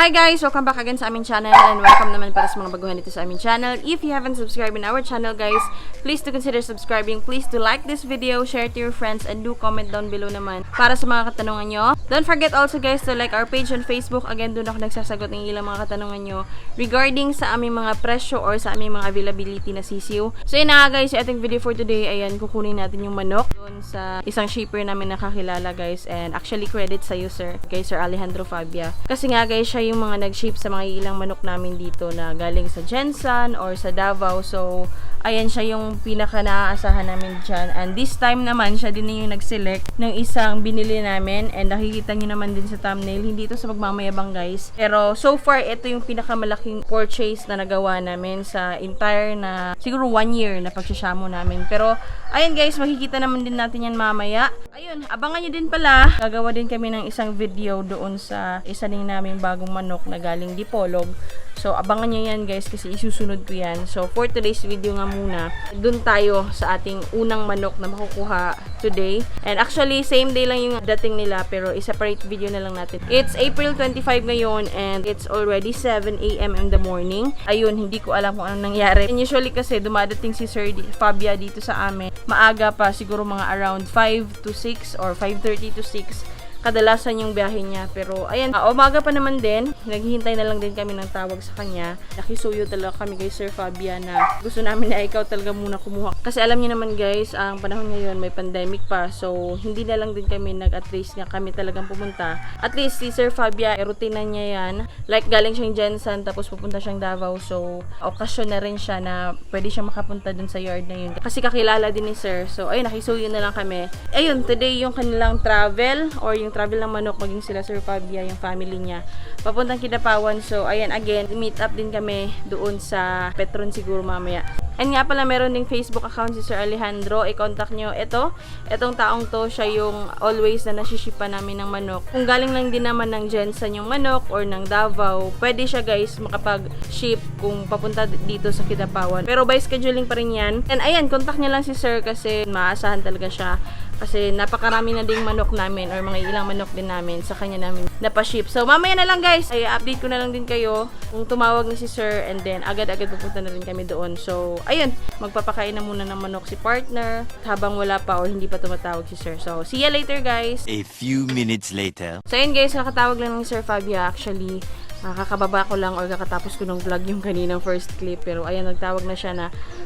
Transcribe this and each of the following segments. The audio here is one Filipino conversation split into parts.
hi guys! Welcome back again sa aming channel and welcome naman para sa mga baguhan dito sa aming channel. If you haven't subscribed in our channel guys, please do consider subscribing. Please do like this video, share to your friends, and do comment down below naman para sa mga katanungan nyo. Don't forget also guys to like our page on Facebook. Again, doon ako nagsasagot ng ilang mga katanungan nyo regarding sa aming mga presyo or sa aming mga availability na sisiw. So yun na nga guys, yung ating video for today, ayan, kukunin natin yung manok doon sa isang shipper namin nakakilala guys, and actually credit sa you sir, kay Sir Alejandro Fabia. Kasi nga guys, siya yung mga nag-ship sa mga ilang manok namin dito na galing sa Jensan or sa Davao. So, ayan siya yung pinaka naaasahan namin dyan. And this time naman, siya din yung nag-select ng isang binili namin. And nakikita nyo naman din sa thumbnail, hindi ito sa magmamayabang guys. Pero so far, ito yung pinakamalaking purchase na nagawa namin sa entire na, siguro 1 year na pag-Shamo namin. Pero, ayan guys, makikita naman din natin yan mamaya. Ayun, abangan nyo din pala. Gagawa din kami ng isang video doon sa isa din namin bagong manok na galing Dipolog. So, abangan nyo yan guys kasi isusunod ko yan. So, for today's video nga muna, dun tayo sa ating unang manok na makukuha today. And actually, same day lang yung dating nila pero i-separate video na lang natin. It's April 25 ngayon and it's already 7 AM in the morning. Ayun, hindi ko alam kung anong nangyari. And usually kasi dumadating si Sir Fabia dito sa amin. Maaga pa, siguro mga around 5 to 6 or 5:30 to 6. Kadalasan yung biyahe niya. Pero, ayan, umaga pa naman din. Naghihintay na lang din kami ng tawag sa kanya. Nakisuyo talaga kami kay Sir Fabia na gusto namin na ikaw talaga muna kumuha. Kasi alam niyo naman guys, ang panahon ngayon may pandemic pa. So, hindi na lang din kami at least nga kami talagang pumunta. At least si Sir Fabia, rutina niya yan. Like, galing siyang Jensan, tapos pupunta siyang Davao. So, okasyon na rin siya na pwede siyang makapunta dun sa yard na yun. Kasi kakilala din ni Sir. So, ayun, nakisuyo na lang kami. Ayun, today yung kanilang travel or yung travel ng manok, maging sila Sir Fabia, yung family niya, papuntang KIDAPAWAN. So, ayan, again, meet up din kami doon sa Petron siguro mamaya. And nga pala, meron ding Facebook account si Sir Alejandro. I-contact nyo. Itong taong to, siya yung always na nasishipan namin ng manok. Kung galing lang din naman ng Jensan yung manok or ng Davao, pwede siya guys makapag-ship kung papunta dito sa KIDAPAWAN. Pero by scheduling pa rin yan. And ayan, contact nyo lang si Sir kasi maasahan talaga siya. Kasi napakarami na ding manok namin or mga ilang manok din namin sa kanya namin napaship. So mamaya na lang guys, ay update ko na lang din kayo kung tumawag na si Sir and then agad-agad pupunta na rin kami doon. So ayun, magpapakain na muna ng manok si partner habang wala pa or hindi pa tumatawag si Sir. So see ya later guys. A few minutes later. So ayun guys, nakatawag lang ng Sir Fabia actually. Kakababa ko lang or kakatapos ko ng vlog yung kaninang first clip. Pero ayan, nagtawag na siya na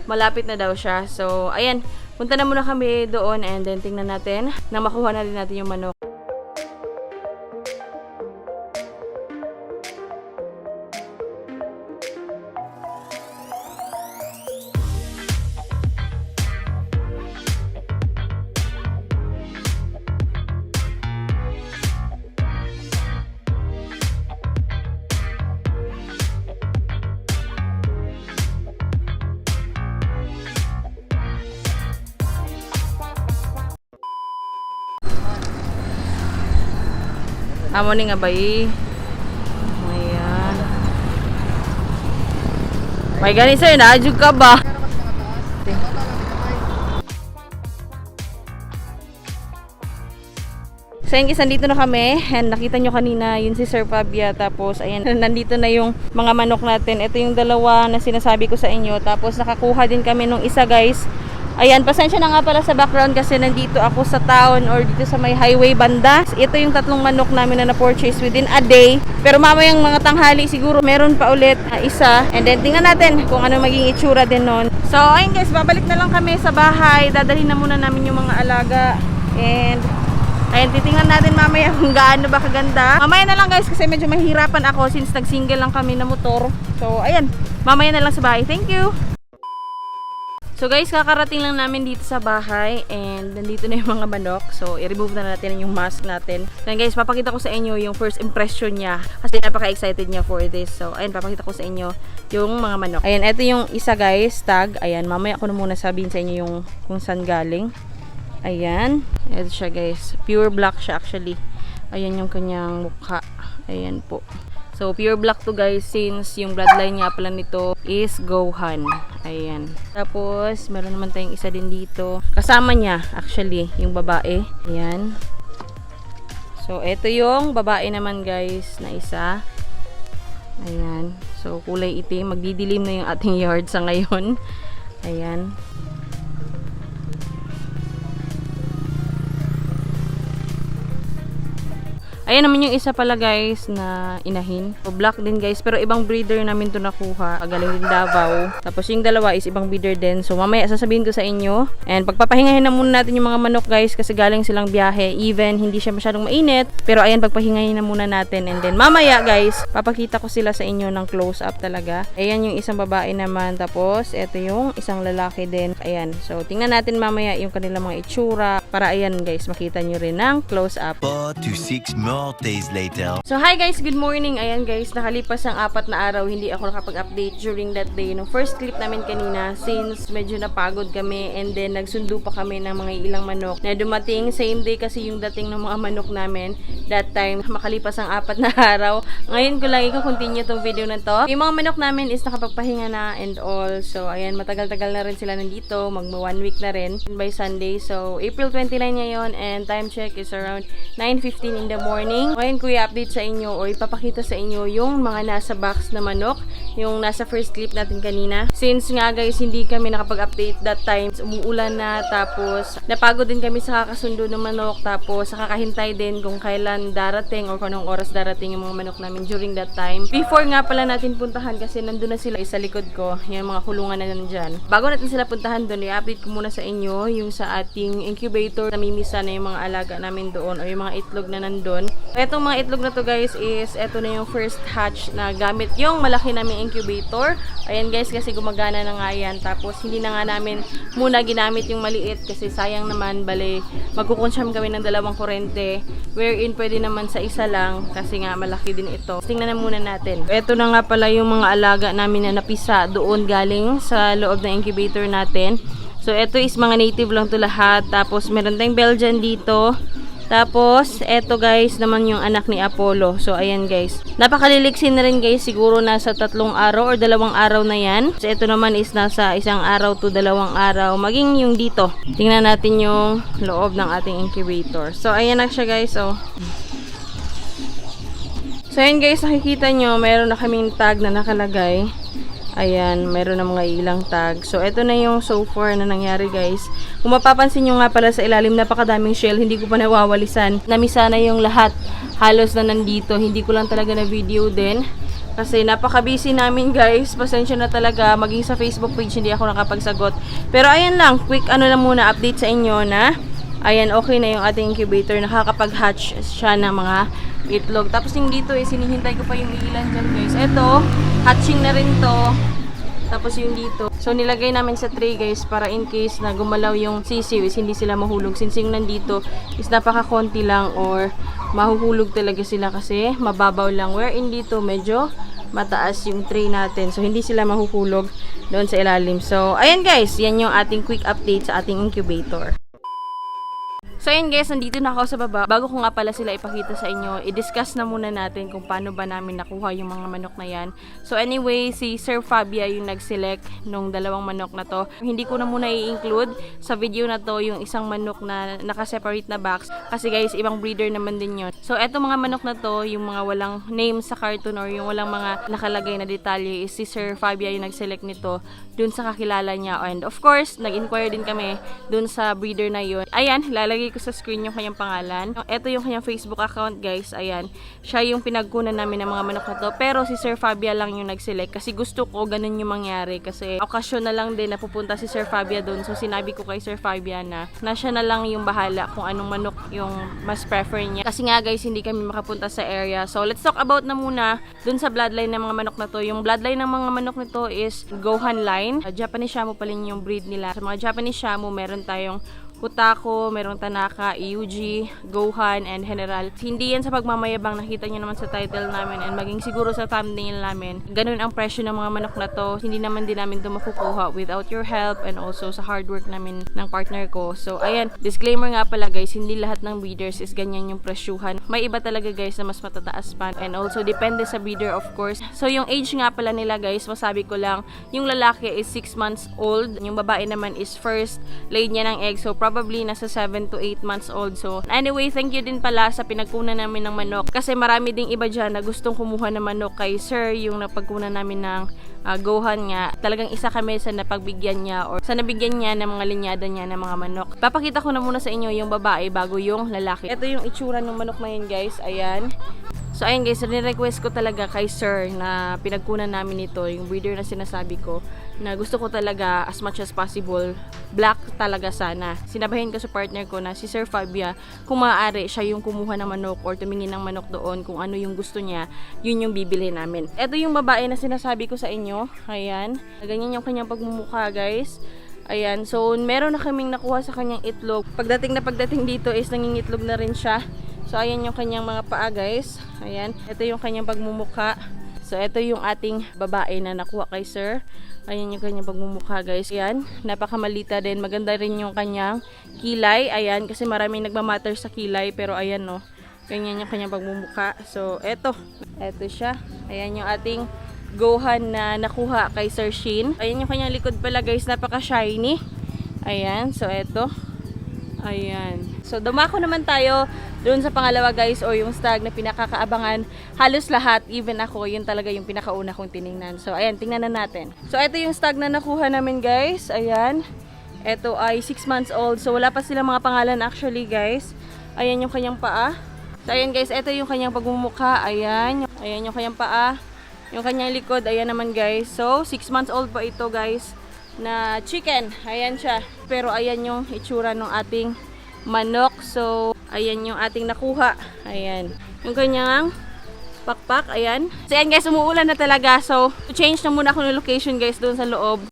malapit na daw siya. So ayan, punta na muna kami doon and then tingnan natin na makuha na din natin yung manok. Amo ni nga ba eh. Ayan. May gani sir, naadjug ka ba? So yun guys, nandito na kami and nakita nyo kanina yun si Sir Fabia, tapos ayan, nandito na yung mga manok natin. Ito yung dalawa na sinasabi ko sa inyo, tapos nakakuha din kami nung isa guys. Ayan, pasensya na nga pala sa background kasi nandito ako sa town or dito sa may highway banda. Ito yung tatlong manok namin na na-purchase within a day. Pero mamayang mga tanghali siguro meron pa ulit isa. And then tingnan natin kung ano maging itsura din nun. So ayun guys, babalik na lang kami sa bahay. Dadalhin na muna namin yung mga alaga. And ayun, titingnan natin mamaya kung gaano ba kaganda. Mamaya na lang guys kasi medyo mahirapan ako since nag-single lang kami na motor. So ayan, mamaya na lang sa bahay. Thank you! So guys, kakarating lang namin dito sa bahay and nandito na yung mga manok. So i-remove na natin yung mask natin. Then guys, papakita ko sa inyo yung first impression niya kasi napaka-excited niya for this. So ayun, papakita ko sa inyo yung mga manok. Ayan, ito yung isa guys, tag. Ayan, mamaya ako na muna sabihin sa inyo yung kung saan galing. Ayan, ito siya guys. Pure black siya actually. Ayan yung kanyang mukha. Ayan po. So, pure black to guys since yung bloodline niya pala nito is Gohan. Ayan. Tapos, meron naman tayong isa din dito. Kasama niya actually, yung babae. Ayan. So, ito yung babae naman guys na isa. Ayan. So, kulay itim. Magdidilim na yung ating yard sa ngayon. Ayan. Ayan naman yung isa pala guys na inahin. So, black din guys. Pero ibang breeder namin to nakuha. Galing din Davao. Tapos yung dalawa is ibang breeder din. So mamaya sasabihin ko sa inyo. And pagpapahingahin na muna natin yung mga manok guys. Kasi galing silang biyahe. Even hindi siya masyadong mainit. Pero ayan, pagpahingahin na muna natin. And then mamaya guys, papakita ko sila sa inyo ng close up talaga. Ayan yung isang babae naman. Tapos eto yung isang lalaki din. Ayan. So tingnan natin mamaya yung kanilang mga itsura. Para ayan guys, makita nyo rin ng close up. 4 to 6 more days later. So hi guys, good morning. Ayan guys, nakalipas ang 4 na araw, hindi ako nakapag-update during that day. No, first clip namin kanina, since medyo napagod kami and then nagsundo pa kami ng mga ilang manok na dumating. Same day kasi yung dating ng mga manok namin. That time, makalipas ang 4 na araw. Ngayon ko lang i-continue tong video na to. Yung mga manok namin is nakapagpahinga na and all. So ayan, matagal-tagal na rin sila nandito. Magma 1 week na rin by Sunday. So April 29 ngayon and time check is around 9:15 in the morning. Ngayon ko i-update sa inyo o ipapakita sa inyo yung mga nasa box na manok, yung nasa first clip natin kanina. Since nga guys, hindi kami nakapag-update that time, umuulan na, tapos napagod din kami sa kakasundo ng manok, tapos sa kakahintay din kung kailan darating or kung anong oras darating yung mga manok namin during that time. Before nga pala natin puntahan kasi nandun na sila sa likod ko, yung mga kulungan na nandyan. Bago natin sila puntahan doon, i-update ko muna sa inyo yung sa ating incubator. Namimisa na yung mga alaga namin doon o yung mga itlog na nandun. Etong mga itlog na to guys is eto na yung first hatch na gamit yung malaki naming incubator. Ayan guys, kasi gumagana na nga yan. Tapos hindi na nga namin muna ginamit yung maliit kasi sayang naman, bale magkukonsyam kami ng 2 kurente wherein pwede naman sa isa lang kasi nga malaki din ito. Tingnan na muna natin. Eto na nga pala yung mga alaga namin na napisa doon galing sa loob ng incubator natin. So eto is mga native lang to lahat. Tapos meron tayong Belgian dito. Tapos, eto guys, naman yung anak ni Apollo. So, ayan guys. Napakaliliksin na rin guys. Siguro nasa 3 araw or 2 araw na yan. So, eto naman is nasa 1 araw to 2 araw. Maging yung dito. Tingnan natin yung loob ng ating incubator. So, ayan na siya guys. So, ayan guys, nakikita nyo, meron na kaming tag na nakalagay. Ayan, meron na mga ilang tag. So, ito na yung so far na nangyari guys. Kung mapapansin nyo nga pala sa ilalim, napakadaming shell. Hindi ko pa nawawalisan. Namisa na yung lahat. Halos na nandito. Hindi ko lang talaga na video din. Kasi napaka-busy namin guys. Pasensya na talaga. Maging sa Facebook page, hindi ako nakapagsagot. Pero ayan lang, quick ano lang muna, update sa inyo na ayan, okay na yung ating incubator. Nakakapag-hatch siya ng mga itlog. Tapos yung dito sinihintay ko pa yung ilan dyan guys. Ito, hatching na rin to. Tapos yung dito. So nilagay namin sa tray guys para in case na gumalaw yung sisiw is hindi sila mahulog. Since yung nandito is napaka-konti lang or mahuhulog talaga sila kasi mababaw lang. Wherein dito medyo mataas yung tray natin. So hindi sila mahuhulog doon sa ilalim. So ayan guys, yan yung ating quick update sa ating incubator. So ayun guys, nandito na ako sa baba. Bago ko nga pala sila ipakita sa inyo, i-discuss na muna natin kung paano ba namin nakuha yung mga manok na yan. So anyway, si Sir Fabia yung nag-select nung 2 manok na to. Hindi ko na muna i-include sa video na to yung isang manok na naka-separate na box. Kasi guys, ibang breeder naman din yun. So eto mga manok na to, yung mga walang name sa carton or yung walang mga nakalagay na detalye is si Sir Fabia yung nag-select nito dun sa kakilala niya. And of course, nag-inquire din kami dun sa breeder na yun. Ayan, lalagay ko sa screen yung kanyang pangalan. Ito yung kanyang Facebook account guys. Ayan. Siya yung pinagkunan namin ng mga manok na to. Pero si Sir Fabia lang yung nag-select. Kasi gusto ko ganun yung mangyari. Kasi okasyon na lang din na pupunta si Sir Fabia doon. So sinabi ko kay Sir Fabia na siya na lang yung bahala kung anong manok yung mas prefer niya. Kasi nga guys, hindi kami makapunta sa area. So let's talk about na muna doon sa bloodline ng mga manok na to. Yung bloodline ng mga manok nito is Gohan line. Japanese Shamo pala yung breed nila. Sa mga Japanese Shamo, meron tayong Kutako, merong Tanaka, Yuji, Gohan, and General. Hindi yan sa pagmamayabang, nakita nyo naman sa title namin and maging siguro sa thumbnail namin. Ganun ang presyo ng mga manok na to. Hindi naman din namin ito makukuha without your help and also sa hard work namin ng partner ko. So, ayan, disclaimer nga pala guys, hindi lahat ng breeders is ganyan yung presyuhan. May iba talaga guys na mas matataas pa and also depende sa breeder of course. So, yung age nga pala nila guys, masabi ko lang, yung lalaki is 6 months old, yung babae naman is first laid niya ng egg. So, probably nasa 7 to 8 months old. So, anyway, thank you din pala sa pinagkunan namin ng manok. Kasi marami ding iba dyan na gustong kumuha ng manok kay Sir, yung napagkunan namin ng Gohan nga. Talagang isa kami sa napagbigyan niya or sa nabigyan niya ng mga linyada niya ng mga manok. Papakita ko na muna sa inyo yung babae bago yung lalaki. Ito yung itsura ng manok na yun, guys. Ayan. So, ayan guys, ni-request ko talaga kay Sir na pinagkunan namin ito, yung breeder na sinasabi ko, na gusto ko talaga as much as possible, black talaga sana. Sinabahin ko sa partner ko na si Sir Fabia, kung maaari siya yung kumuha ng manok or tumingin ng manok doon, kung ano yung gusto niya, yun yung bibili namin. Ito yung babae na sinasabi ko sa inyo. Ayan. Ganyan yung kanyang pagmumukha, guys. Ayan. So, meron na kaming nakuha sa kanyang itlog. Pagdating dito is nangingitlog na rin siya. So, ayan yung kanyang mga paa, guys. Ayan. Ito yung kanyang pagmumukha. So, ito yung ating babae na nakuha kay Sir. Ayan yung kanyang pagmumukha, guys. Ayan. Napakamalita din. Maganda rin yung kanyang kilay. Ayan. Kasi maraming nagmamatter sa kilay. Pero ayan, no. Ganyan yung kanyang pagmumukha. So, eto. Eto siya. Ayan yung ating Gohan na nakuha kay Sir Shin. Ayan yung kanyang likod pala, guys. Napaka-shiny. Ayan. So, eto. Ayan. So, dumako naman tayo doon sa pangalawa, guys, o yung stag na pinakakaabangan. Halos lahat, even ako, yun talaga yung pinakauna kong tiningnan. So, ayan, tingnan na natin. So, ito yung stag na nakuha namin, guys. Ayan. Ito ay 6 months old. So, wala pa silang mga pangalan actually, guys. Ayan yung kanyang paa. So, ayan, guys, ito yung kanyang pagmumukha. Ayan. Ayan yung kanyang paa. Yung kanyang likod, ayan naman, guys. So, 6 months old pa ito, guys, na chicken. Ayan siya. Pero ayan yung itsura ng ating manok. So, ayan yung ating nakuha. Ayan. Yung kanyang pakpak. Ayan. So, ayan guys, umuulan na talaga. So, change na muna ako ng location guys doon sa loob.